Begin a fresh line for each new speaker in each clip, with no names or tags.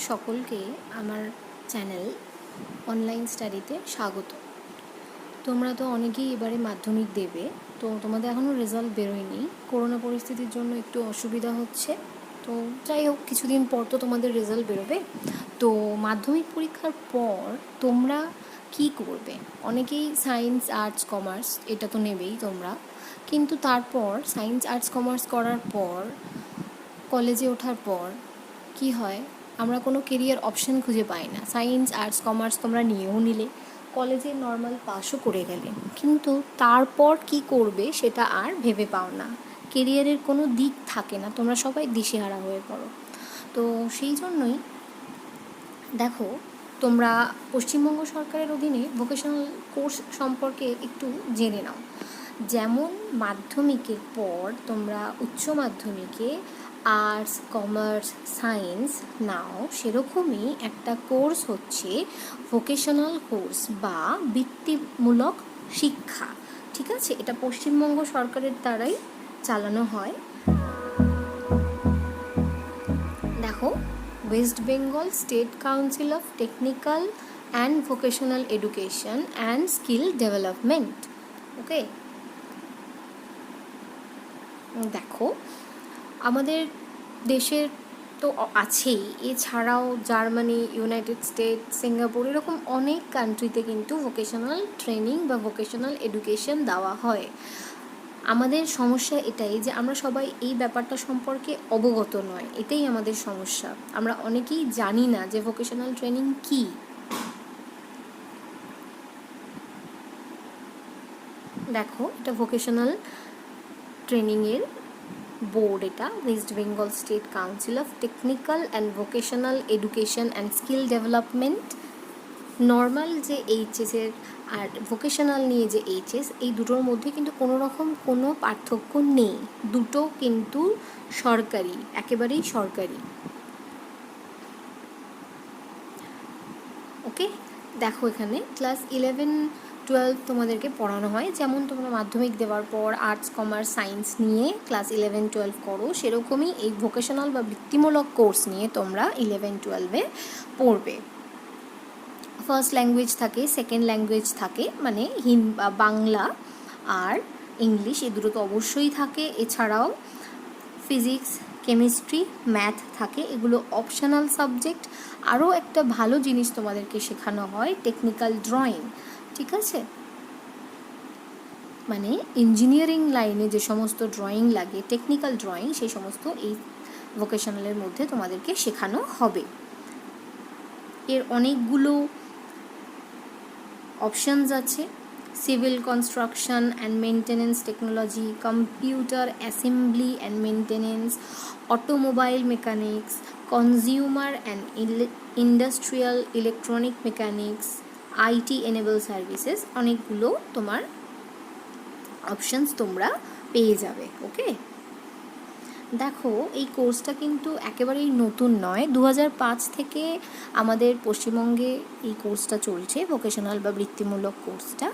সকলকে আমার channel online স্টাডিতে স্বাগত। তোমরা তো অনেকেই এবারে মাধ্যমিক দেবে, তো তোমাদের এখনও রেজাল্ট বেরোয়নি। করোনা পরিস্থিতির জন্য একটু অসুবিধা হচ্ছে, তো যাই হোক কিছুদিন পর তো তোমাদের রেজাল্ট বেরোবে। তো মাধ্যমিক পরীক্ষার পর তোমরা কি করবে? অনেকেই সায়েন্স, আর্টস, কমার্স এটা তো নেবেই তোমরা, কিন্তু তারপর সায়েন্স, আর্টস, কমার্স করার পর কলেজে ওঠার পর কি হয়, আমরা কোনো কেরিয়ার অপশন খুঁজে পাই না। সায়েন্স, আর্টস, কমার্স তোমরা নিয়েও নিলে, কলেজে নর্মাল পাসও করে গেলে, কিন্তু তারপর কি করবে সেটা আর ভেবে পাও না। কেরিয়ারের কোনো দিক থাকে না, তোমরা সবাই দিশেহারা হয়ে পড়ো। তো সেই জন্যই দেখো, তোমরা পশ্চিমবঙ্গ সরকারের অধীনে ভোকেশনাল কোর্স সম্পর্কে একটু জেনে নাও। যেমন মাধ্যমিকের পর তোমরা উচ্চ মাধ্যমিকে আর্টস, কমার্স, সায়েন্স নাও, সেরকমই একটা কোর্স হচ্ছে ভোকেশনাল কোর্স বা বৃত্তিমূলক শিক্ষা। ঠিক আছে, এটা পশ্চিমবঙ্গ সরকারের দ্বারাই চালানো হয়। দেখো, West Bengal State Council of Technical and Vocational Education and Skill Development. Okay, দেখো আমাদের দেশের তো আছেই, এছাড়াও জার্মানি, ইউনাইটেড স্টেট, সিঙ্গাপুর এরকম অনেক কান্ট্রিতে কিন্তু ভোকেশনাল ট্রেনিং বা ভোকেশনাল এডুকেশন দেওয়া হয়। আমাদের সমস্যা এটাই যে আমরা সবাই এই ব্যাপারটা সম্পর্কে অবগত নয়, এটাই আমাদের সমস্যা। আমরা অনেকেই জানি না যে ভোকেশনাল ট্রেনিং কী। দেখো, এটা ভোকেশনাল ট্রেনিংয়ের বোর্ড, এটা West Bengal State Council of Technical and Vocational Education and Skill development. Normal যে এইচএসের আর ভোকেশনাল নিয়ে যে এইচএস, এই দুটোর মধ্যে কিন্তু কোনো রকম কোনো পার্থক্য নেই, দুটো কিন্তু সরকারি, একেবারেই সরকারি। ওকে, দেখো এখানে ক্লাস 11-12 তোমাদেরকে পড়ানো হয়। যেমন তোমরা মাধ্যমিক দেওয়ার পর আর্টস, কমার্স, সায়েন্স নিয়ে ক্লাস 11-12 করো, সেরকমই এই ভোকেশনাল বা বৃত্তিমূলক কোর্স নিয়ে তোমরা 11-12-এ পড়বে। ফার্স্ট ল্যাঙ্গুয়েজ থাকে, সেকেন্ড ল্যাঙ্গুয়েজ থাকে, মানে বাংলা আর ইংলিশ, এই দুটো তো অবশ্যই থাকে। এছাড়াও ফিজিক্স, কেমিস্ট্রি, ম্যাথ থাকে, এগুলো অপশনাল সাবজেক্ট। আরও একটা ভালো জিনিস তোমাদেরকে শেখানো হয়, টেকনিক্যাল ড্রয়িং। ঠিক আছে, মানে ইঞ্জিনিয়ারিং লাইনে যে সমস্ত ড্রয়িং লাগে, টেকনিক্যাল ড্রয়িং, সেই সমস্ত এই ভোকেশনালের মধ্যে তোমাদেরকে শেখানো হবে। এর অনেকগুলো অপশানস আছে: civil construction and maintenance technology, computer assembly and maintenance, automobile mechanics, consumer and industrial electronic mechanics, IT enable services, অনেকগুলো তোমার অপশানস তোমরা পেয়ে যাবে। ওকে, দেখো এই কোর্সটা কিন্তু একেবারেই নতুন নয়, 2005 থেকে আমাদের পশ্চিমবঙ্গে এই কোর্সটা চলছে, ভোকেশনাল বা বৃত্তিমূলক কোর্সটা।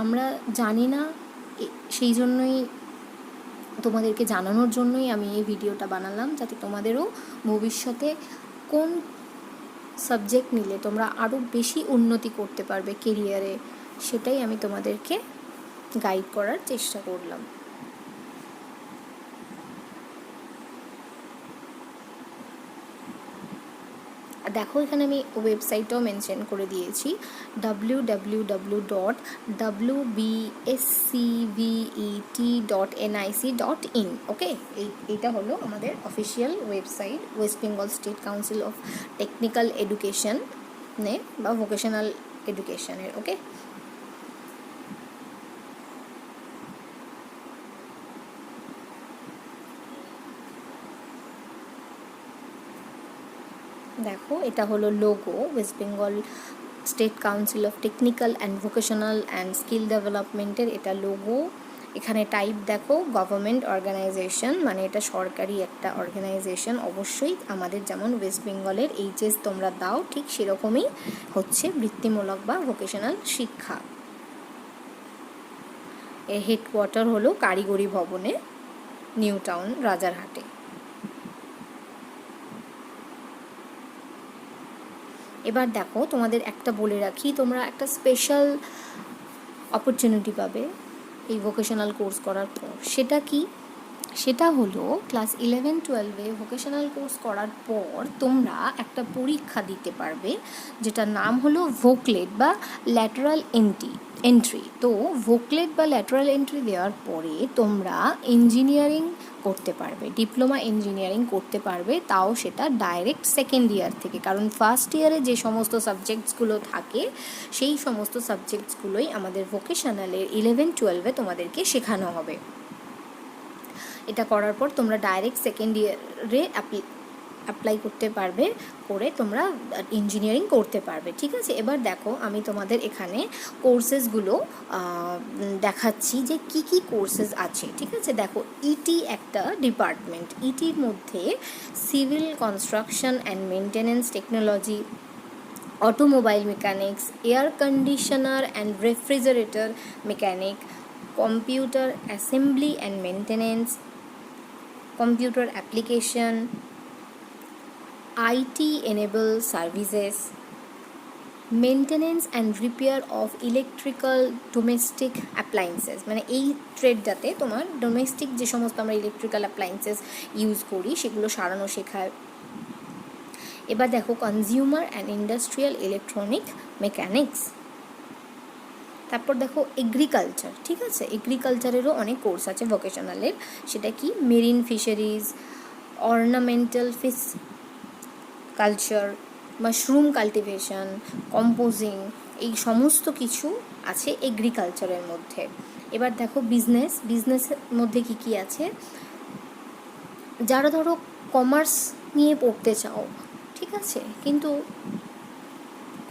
আমরা জানি না, সেই জন্যই তোমাদেরকে জানানোর জন্যই আমি এই ভিডিওটা বানালাম, যাতে তোমাদেরও ভবিষ্যতে কোন সাবজেক্ট নিলে তোমরা আরও বেশি উন্নতি করতে পারবে কেরিয়ারে, সেটাই আমি তোমাদেরকে গাইড করার চেষ্টা করলাম। দেখো, এখানে আমি ওয়েবসাইটটাও মেনশন করে দিয়েছি, www.wbscvet.nic.in। ওকে, এইটা হলো আমাদের official website, West Bengal State Council of Technical এডুকেশনে বা ভোকেশনাল এডুকেশনের। ওকে, দেখো এটা হলো logo, West Bengal State Council of Technical and Vocational and Skill ডেভেলপমেন্টের এটা লোগো। এখানে টাইপ দেখো, গভর্নমেন্ট অর্গানাইজেশন, মানে এটা সরকারি একটা অর্গানাইজেশন। অবশ্যই আমাদের যেমন ওয়েস্ট বেঙ্গলের এইচএস তোমরা দাও, ঠিক সেরকমই হচ্ছে বৃত্তিমূলক বা ভোকেশনাল শিক্ষা। এর হেডকোয়ার্টার হলো কারিগরি ভবনে, নিউ টাউন, রাজারহাটে। এবার দেখো, তোমাদের একটা বলে রাখি, তোমরা একটা স্পেশাল অপরচুনিটি পাবে এই ভোকেশনাল কোর্স করার পর। সেটা কি? সেটা হলো ক্লাস 11-12-এ ভোকেশনাল কোর্স করার পর তোমরা একটা পরীক্ষা দিতে পারবে, যেটার নাম হলো ভোকলেট বা ল্যাটারাল এন্ট্রি। তো ভোকলেট বা ল্যাটারাল এন্ট্রি দেওয়ার পরে তোমরা ইঞ্জিনিয়ারিং করতে পারবে, ডিপ্লোমা ইঞ্জিনিয়ারিং করতে পারবে, তাও সেটা ডাইরেক্ট সেকেন্ড ইয়ার থেকে। কারণ ফার্স্ট ইয়ারে যে সমস্ত সাবজেক্টসগুলো থাকে সেই সমস্ত সাবজেক্টসগুলোই আমাদের ভোকেশনালের 11-12-এ তোমাদেরকে শেখানো হবে। এটা করার পর তোমরা ডাইরেক্ট সেকেন্ড ইয়ারে অ্যাপ্লাই করতে পারবে, করে তোমরা ইঞ্জিনিয়ারিং করতে পারবে। ঠিক আছে, এবার দেখো আমি তোমাদের এখানে কোর্সেসগুলো দেখাচ্ছি যে কি কি কোর্সেস আছে। ঠিক আছে, দেখো ইটি একটা ডিপার্টমেন্ট, ইটির মধ্যে civil construction and maintenance technology, automobile mechanics, air conditioner and refrigerator mechanic, computer assembly and maintenance, computer application, IT enable services, maintenance and repair of electrical domestic appliances, মানে এই ট্রেডটাতে তোমার ডোমেস্টিক যে সমস্ত আমরা ইলেকট্রিক্যাল অ্যাপ্লায়েন্সেস ইউজ করি সেগুলো সারানো শেখায়। এবার দেখো consumer and industrial electronic mechanics. তারপর দেখো এগ্রিকালচার। ঠিক আছে, এগ্রিকালচারেরও অনেক কোর্স আছে ভোকেশনালের। সেটা কি? Marine fisheries, ornamental fish culture, mushroom cultivation, composing, এই সমস্ত কিছু আছে এগ্রিকালচারের মধ্যে। এবার দেখো বিজনেসের মধ্যে কি কি আছে। যারা ধরো কমার্স নিয়ে পড়তে চাও, ঠিক আছে, কিন্তু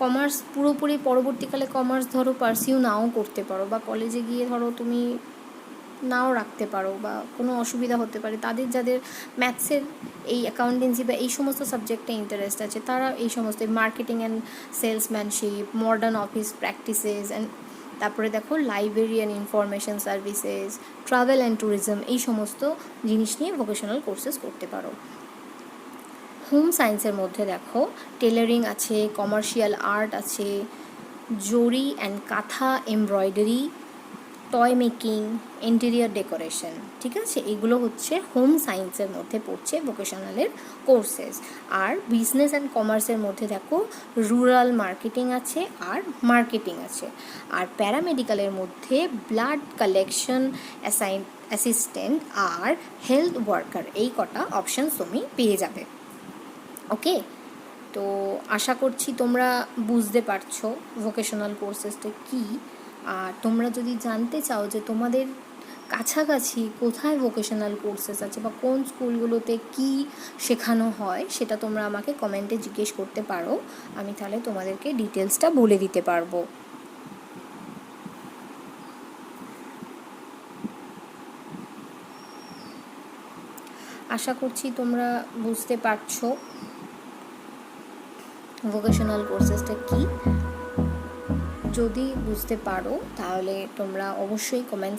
কমার্স পুরোপুরি পরবর্তীকালে কমার্স ধরো পার্সিউ নাও করতে পারো, বা কলেজে গিয়ে ধরো তুমি নাও রাখতে পারো, বা কোনো অসুবিধা হতে পারে, তাদের যাদের ম্যাথসের এই অ্যাকাউন্টেন্সি বা এই সমস্ত সাবজেক্টে ইন্টারেস্ট আছে তারা এই সমস্ত marketing and salesmanship, modern office practices and তারপরে দেখো library and information services, travel and tourism, এই সমস্ত জিনিস নিয়ে ভোকেশনাল কোর্সেস করতে পারো। হোম সায়েন্সের মধ্যে দেখো টেলারিং আছে, কমার্শিয়াল আর্ট আছে, জরি অ্যান্ড কাঁথা embroidery, toy making, interior decoration. ঠিক আছে, এগুলো হচ্ছে হোম সায়েন্সের মধ্যে পড়ছে ভোকেশনালের কোর্সেস। আর বিজনেস অ্যান্ড কমার্সের মধ্যে দেখো রুরাল মার্কেটিং আছে আর মার্কেটিং আছে। আর প্যারামেডিক্যালের মধ্যে ব্লাড কালেকশন অ্যাসিস্ট্যান্ট আর হেলথ ওয়ার্কার, এই কটা অপশানস তুমি পেয়ে যাবে। ওকে, তো আশা করছি তোমরা বুঝতে পারছো ভোকেশনাল কোর্সেসটা কী। আর তোমরা যদি জানতে চাও যে তোমাদের কাছাকাছি কোথায় ভোকেশনাল কোর্সেস আছে বা কোন স্কুলগুলোতে কি শেখানো হয়, সেটা তোমরা আমাকে কমেন্টে জিজ্ঞেস করতে পারো, আমি তাহলে তোমাদেরকে ডিটেলসটা বলে দিতে পারবো। আশা করছি তোমরা বুঝতে পারছো ভোকেশনাল কোর্সেসটা কী। যদি বুঝতে পারো তাহলে তোমরা অবশ্যই কমেন্ট